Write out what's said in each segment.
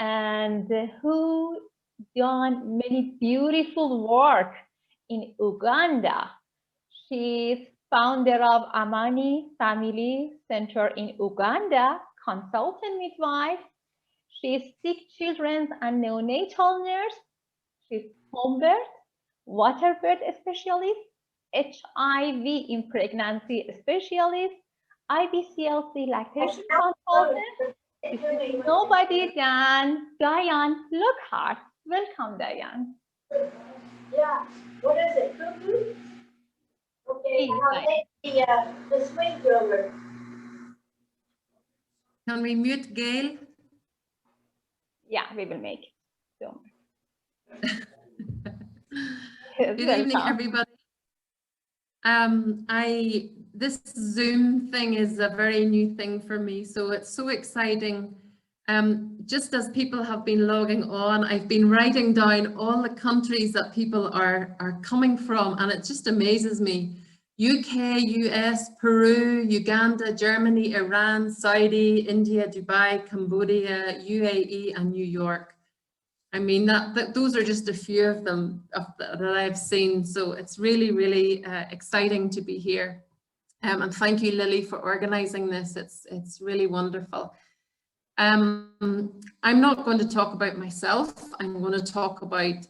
and who done many beautiful work in Uganda. She's founder of Amani Family Center in Uganda, consultant midwife. She's sick children's and neonatal nurse. She's home birth, water birth specialist, HIV in pregnancy specialist, IBCLC lactation consultant. This is nobody than Diane Lockhart. Welcome, Diane. Yeah, what is it? Cuckoo? Okay, I'll take the swing over. Can we mute Gail? Yeah, we will make it. So. Good evening, everybody. This Zoom thing is a very new thing for me, so it's so exciting. Just as people have been logging on, I've been writing down all the countries that people are coming from, and it just amazes me. UK, US, Peru, Uganda, Germany, Iran, Saudi, India, Dubai, Cambodia, UAE, and New York. I mean, those are just a few of them that I've seen. So it's really, really exciting to be here. And thank you, Lily, for organizing this. It's really wonderful. I'm not going to talk about myself. I'm going to talk about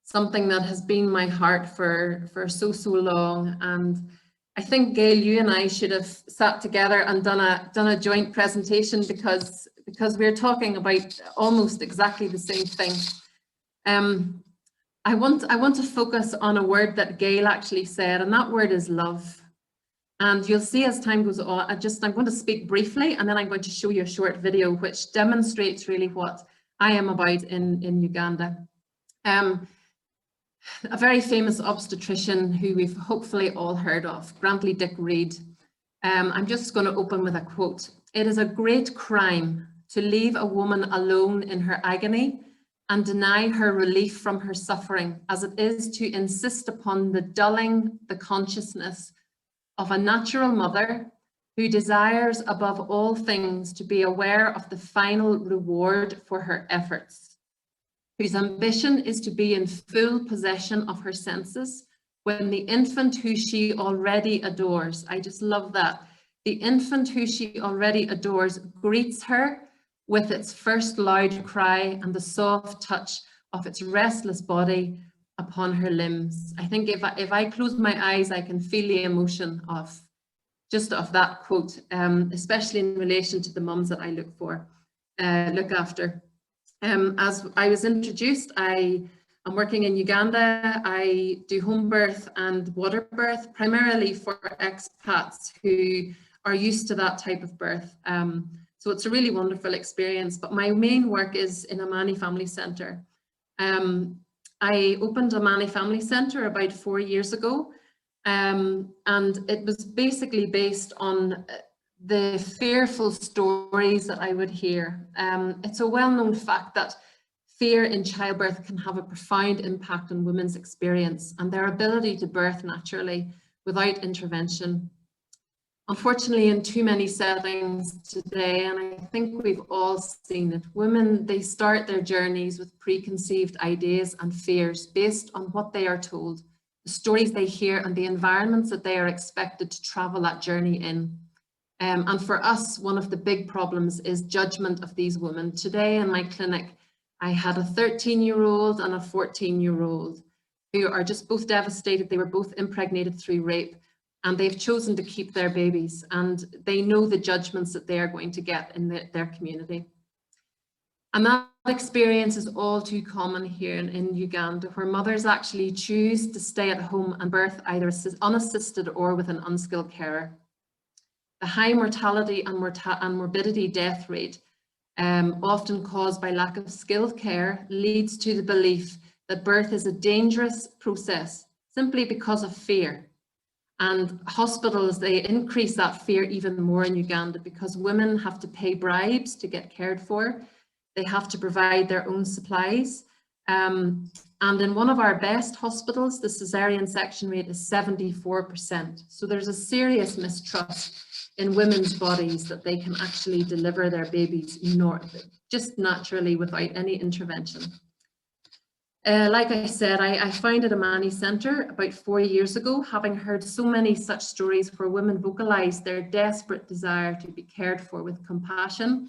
something that has been my heart for so long. And I think, Gail, you and I should have sat together and done a joint presentation because we're talking about almost exactly the same thing. I want to focus on a word that Gail actually said, and that word is love. And you'll see as time goes on, I'm going to speak briefly, and then I'm going to show you a short video which demonstrates really what I am about in Uganda. A very famous obstetrician who we've hopefully all heard of, Grantley Dick Reed. I'm just going to open with a quote. "It is a great crime to leave a woman alone in her agony and deny her relief from her suffering, as it is to insist upon the dulling the consciousness of a natural mother who desires above all things to be aware of the final reward for her efforts, whose ambition is to be in full possession of her senses when the infant who she already adores," I just love that, "the infant who she already adores greets her with its first loud cry and the soft touch of its restless body upon her limbs." I think if I close my eyes, I can feel the emotion of that quote, especially in relation to the mums that I look after. As I was introduced, I am working in Uganda. I do home birth and water birth, primarily for expats who are used to that type of birth. So it's a really wonderful experience, but my main work is in Amani Family Center. I opened Amani Family Center about 4 years ago, and it was basically based on the fearful stories that I would hear. It's a well-known fact that fear in childbirth can have a profound impact on women's experience and their ability to birth naturally without intervention. Unfortunately, in too many settings today, and I think we've all seen it, women, they start their journeys with preconceived ideas and fears based on what they are told, the stories they hear, and the environments that they are expected to travel that journey in. And for us, one of the big problems is judgment of these women. Today in my clinic, I had a 13-year-old and a 14-year-old who are just both devastated. They were both impregnated through rape, and they've chosen to keep their babies, and they know the judgments that they are going to get in their community. And that experience is all too common here in Uganda, where mothers actually choose to stay at home and birth either unassisted or with an unskilled carer. The high mortality and morbidity death rate, often caused by lack of skilled care, leads to the belief that birth is a dangerous process simply because of fear. And hospitals, they increase that fear even more in Uganda because women have to pay bribes to get cared for. They have to provide their own supplies. And in one of our best hospitals, the cesarean section rate is 74%. So there's a serious mistrust in women's bodies that they can actually deliver their babies just naturally without any intervention. Like I said, I founded a Mani Centre about 4 years ago, having heard so many such stories where women vocalise their desperate desire to be cared for with compassion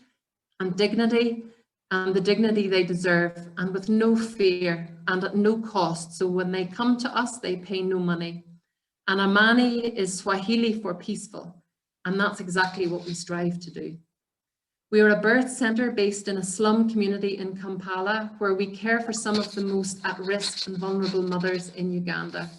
and dignity, and the dignity they deserve, and with no fear and at no cost. So when they come to us, they pay no money. And Amani is Swahili for peaceful, and that's exactly what we strive to do. We are a birth centre based in a slum community in Kampala, where we care for some of the most at-risk and vulnerable mothers in Uganda.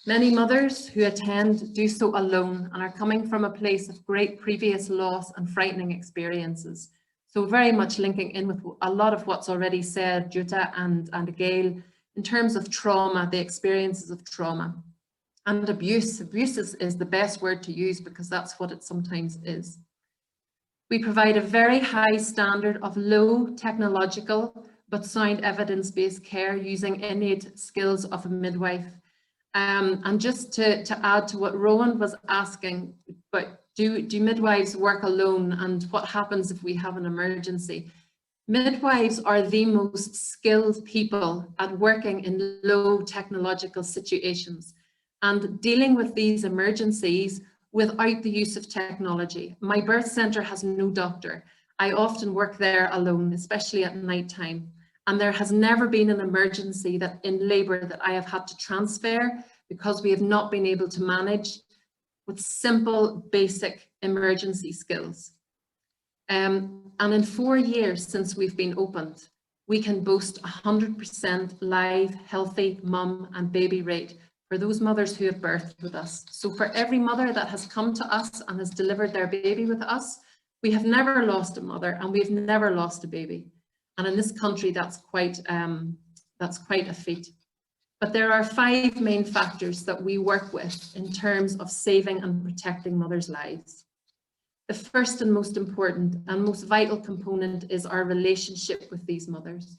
Many mothers who attend do so alone and are coming from a place of great previous loss and frightening experiences. So very much linking in with a lot of what's already said, Jutta and Gail, in terms of trauma, the experiences of trauma. And abuse. Abuse is the best word to use because that's what it sometimes is. We provide a very high standard of low technological but sound evidence-based care using innate skills of a midwife. And just to add to what Rowan was asking, but do midwives work alone and what happens if we have an emergency? Midwives are the most skilled people at working in low technological situations and dealing with these emergencies without the use of technology. My birth centre has no doctor. I often work there alone, especially at night time. And there has never been an emergency that in labour that I have had to transfer because we have not been able to manage with simple, basic emergency skills. And in 4 years since we've been opened, we can boast 100% live, healthy mum and baby rate for those mothers who have birthed with us. So for every mother that has come to us and has delivered their baby with us, we have never lost a mother and we've never lost a baby. And in this country, that's quite a feat. But there are 5 main factors that we work with in terms of saving and protecting mothers' lives. The first and most important and most vital component is our relationship with these mothers.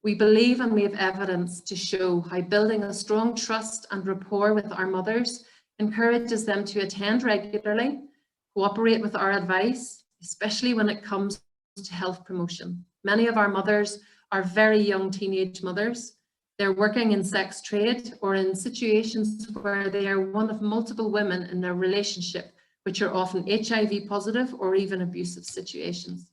We believe and we have evidence to show how building a strong trust and rapport with our mothers encourages them to attend regularly, cooperate with our advice, especially when it comes to health promotion. Many of our mothers are very young teenage mothers. They're working in sex trade or in situations where they are one of multiple women in their relationship, which are often HIV positive or even abusive situations.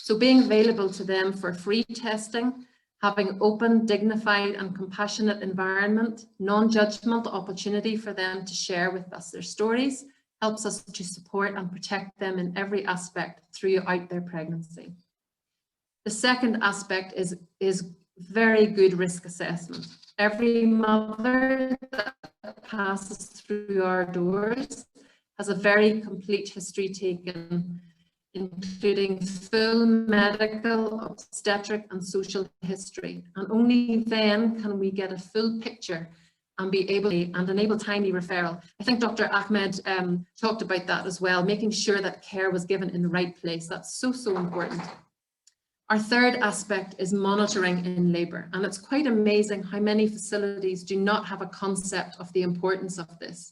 So being available to them for free testing, having open, dignified and compassionate environment, non-judgmental opportunity for them to share with us their stories, helps us to support and protect them in every aspect throughout their pregnancy. The second aspect is very good risk assessment. Every mother that passes through our doors has a very complete history taken, including full medical, obstetric and social history. And only then can we get a full picture and be able to enable timely referral. I think Dr. Ahmed talked about that as well, making sure that care was given in the right place. That's so, so important. Our third aspect is monitoring in labour, and it's quite amazing how many facilities do not have a concept of the importance of this.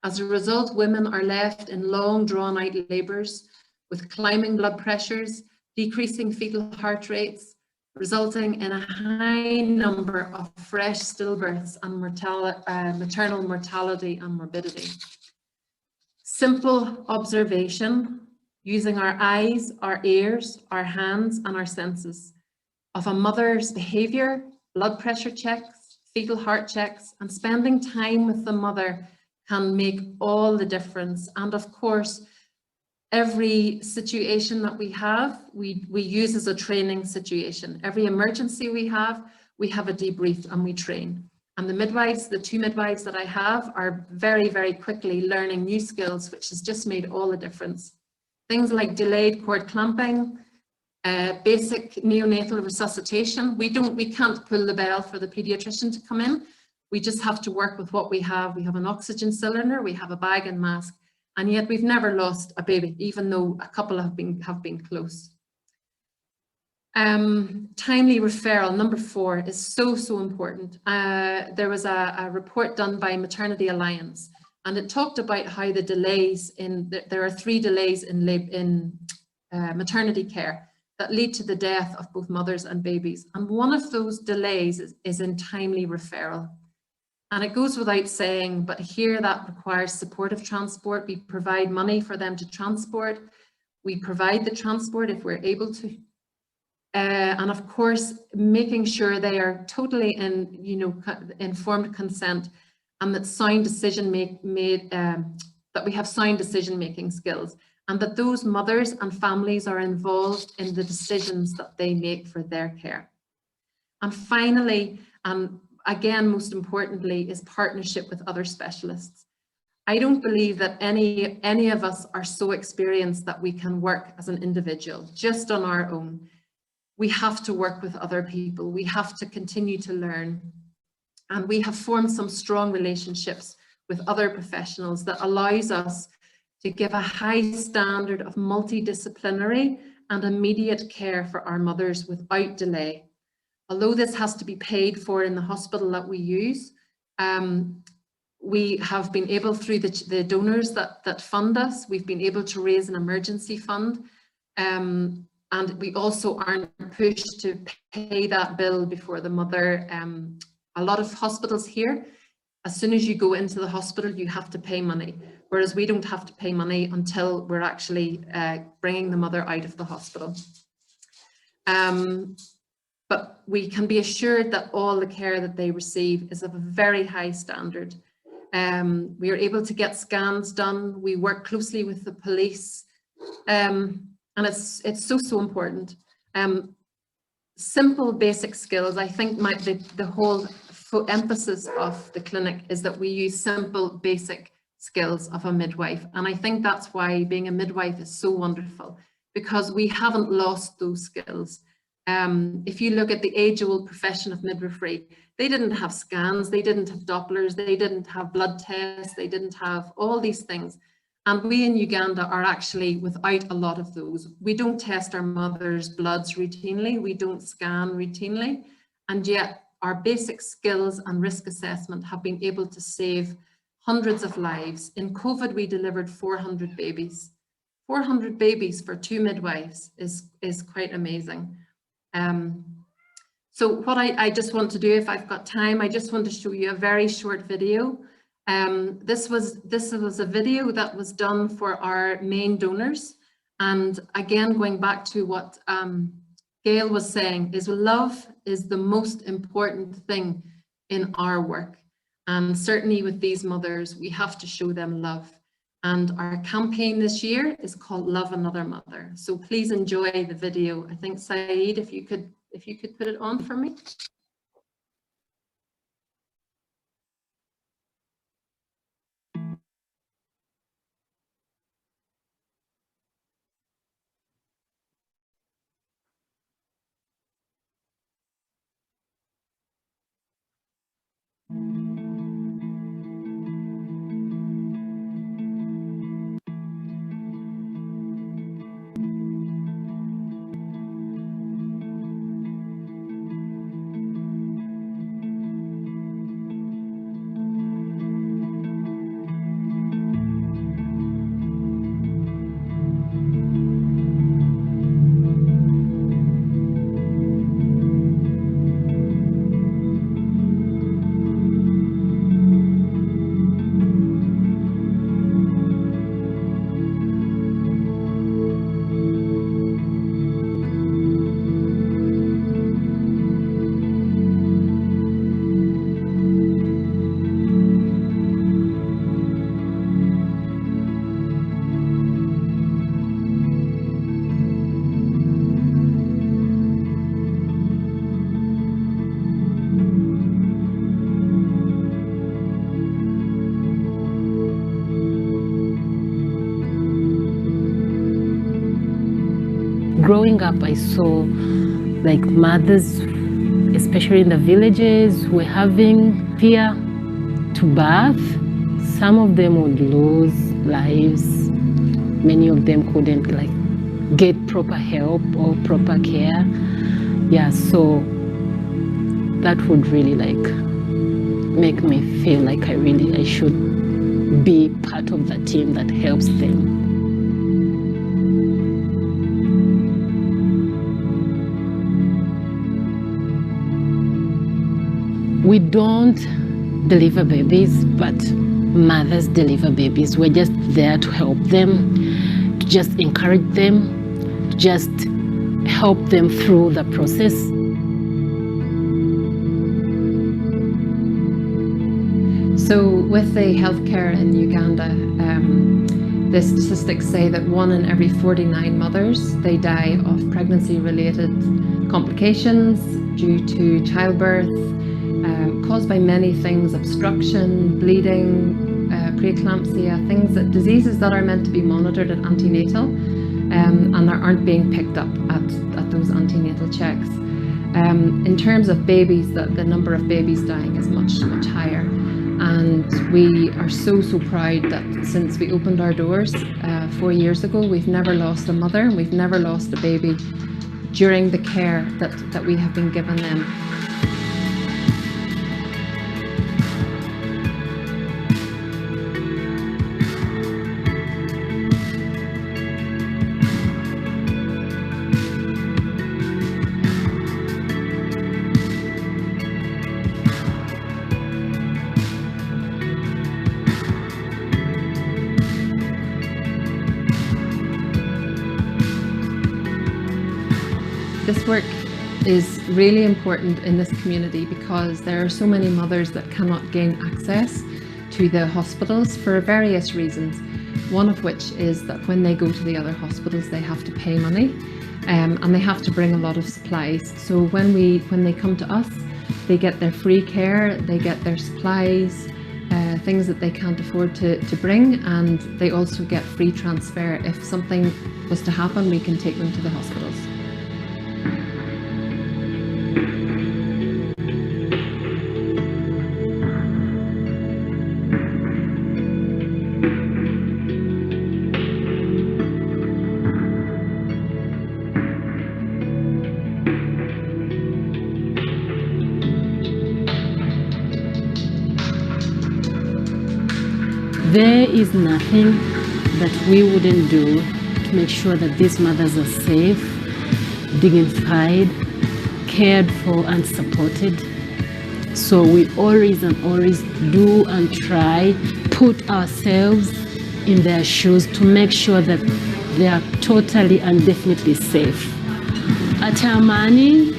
As a result, women are left in long drawn-out labours with climbing blood pressures, decreasing fetal heart rates, resulting in a high number of fresh stillbirths and maternal mortality and morbidity. Simple observation, using our eyes, our ears, our hands and our senses of a mother's behaviour, blood pressure checks, fetal heart checks, and spending time with the mother can make all the difference. And of course, every situation that we have, we use as a training situation. Every emergency we have a debrief and we train. And the midwives, the 2 midwives that I have, are very, very quickly learning new skills, which has just made all the difference. Things like delayed cord clamping, basic neonatal resuscitation. We can't pull the bell for the pediatrician to come in. We just have to work with what we have. We have an oxygen cylinder, we have a bag and mask, and yet we've never lost a baby, even though a couple have been close. Timely referral, number 4, is so, so important. There was a report done by Maternity Alliance, And it talked about how the delays there are 3 delays in maternity care that lead to the death of both mothers and babies. And one of those delays is in timely referral. And it goes without saying, but here that requires supportive transport. We provide money for them to transport. We provide the transport if we're able to. And of course, making sure they are totally in, informed consent, and that sound decision that we have sound decision-making skills, and that those mothers and families are involved in the decisions that they make for their care. And finally, again, most importantly, is partnership with other specialists. I don't believe that any of us are so experienced that we can work as an individual, just on our own. We have to work with other people. We have to continue to learn. And we have formed some strong relationships with other professionals that allows us to give a high standard of multidisciplinary and immediate care for our mothers without delay. Although this has to be paid for in the hospital that we use, we have been able, through the donors that fund us, we've been able to raise an emergency fund. And we also aren't pushed to pay that bill before the mother. A lot of hospitals here, as soon as you go into the hospital, you have to pay money, whereas we don't have to pay money until we're actually bringing the mother out of the hospital. But we can be assured that all the care that they receive is of a very high standard. We are able to get scans done. We work closely with the police, and it's so important. Simple basic skills. I think the whole emphasis of the clinic is that we use simple basic skills of a midwife, and I think that's why being a midwife is so wonderful, because we haven't lost those skills. If you look at the age-old profession of midwifery, they didn't have scans, they didn't have Dopplers, they didn't have blood tests, they didn't have all these things. And we in Uganda are actually without a lot of those. We don't test our mothers' bloods routinely, we don't scan routinely, and yet our basic skills and risk assessment have been able to save hundreds of lives. In COVID, we delivered 400 babies. 400 babies for 2 midwives is quite amazing. So what I just want to do, if I've got time, I just want to show you a very short video. This was a video that was done for our main donors. And again, going back to what Gail was saying, is love is the most important thing in our work. And certainly with these mothers, we have to show them love. And our campaign this year is called Love Another Mother. So please enjoy the video. I think, Saeed, if you could put it on for me. Growing up, I saw like mothers, especially in the villages, were having fear to birth. Some of them would lose lives. Many of them couldn't like get proper help or proper care. Yeah, so that would really like make me feel like I should be part of the team that helps them. We don't deliver babies, but mothers deliver babies. We're just there to help them, to just encourage them, to just help them through the process. So with the healthcare in Uganda, the statistics say that 1 in every 49 mothers, they die of pregnancy-related complications due to childbirth, caused by many things: obstruction, bleeding, preeclampsia, diseases that are meant to be monitored at antenatal, and aren't being picked up at those antenatal checks. In terms of babies, the number of babies dying is much higher. And we are so proud that since we opened our doors 4 years ago, we've never lost a mother, and we've never lost a baby during the care that we have been given them. This work is really important in this community because there are so many mothers that cannot gain access to the hospitals for various reasons. One of which is that when they go to the other hospitals, they have to pay money, and they have to bring a lot of supplies. So when they come to us, they get their free care, they get their supplies, things that they can't afford to bring, and they also get free transfer. If something was to happen, we can take them to the hospitals. There is nothing that we wouldn't do to make sure that these mothers are safe, dignified, cared for and supported. So we always do and try put ourselves in their shoes to make sure that they are totally and definitely safe. At Amani,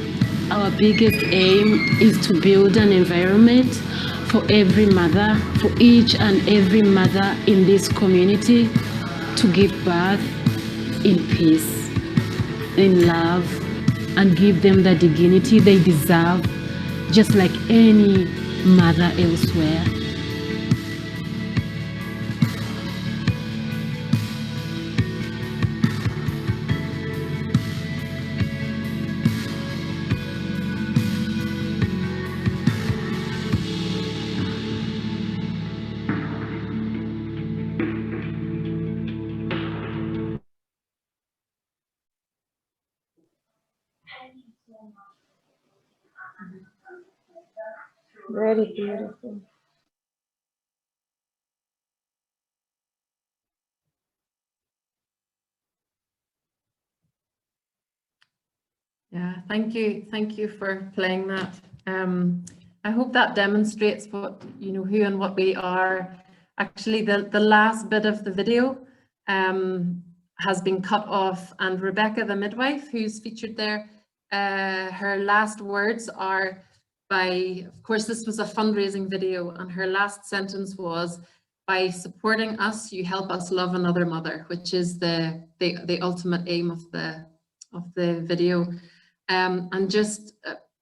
our biggest aim is to build an environment for every mother, for each and every mother in this community to give birth in peace, in love, and give them the dignity they deserve, just like any mother elsewhere. Very beautiful. Yeah, thank you for playing that. I hope that demonstrates what, who and what we are. Actually, the last bit of the video has been cut off, and Rebecca, the midwife, who's featured there, her last words are of course, this was a fundraising video, and her last sentence was, "By supporting us, you help us love another mother," which is the ultimate aim of the video. And just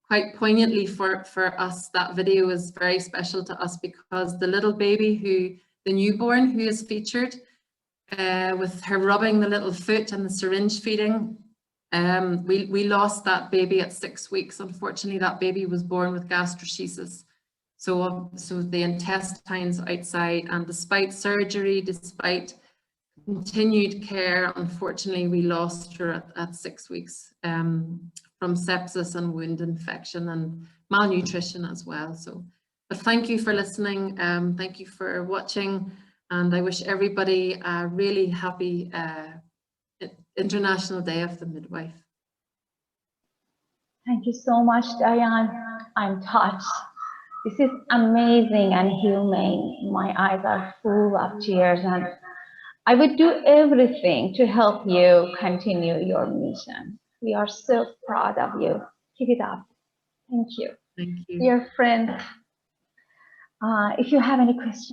quite poignantly for us, that video is very special to us because the little baby, the newborn who is featured, with her rubbing the little foot and the syringe feeding, we lost that baby at 6 weeks. Unfortunately, that baby was born with gastroschisis. So the intestines outside, and despite surgery, despite continued care, unfortunately, we lost her at 6 weeks from sepsis and wound infection and malnutrition as well. But thank you for listening. Thank you for watching. And I wish everybody a really happy International Day of the Midwife. Thank you so much, Diane. I'm touched. This is amazing and humane. My eyes are full of tears, and I would do everything to help you continue your mission. We are so proud of you. Keep it up. Thank you. Thank you. Dear friend, if you have any questions,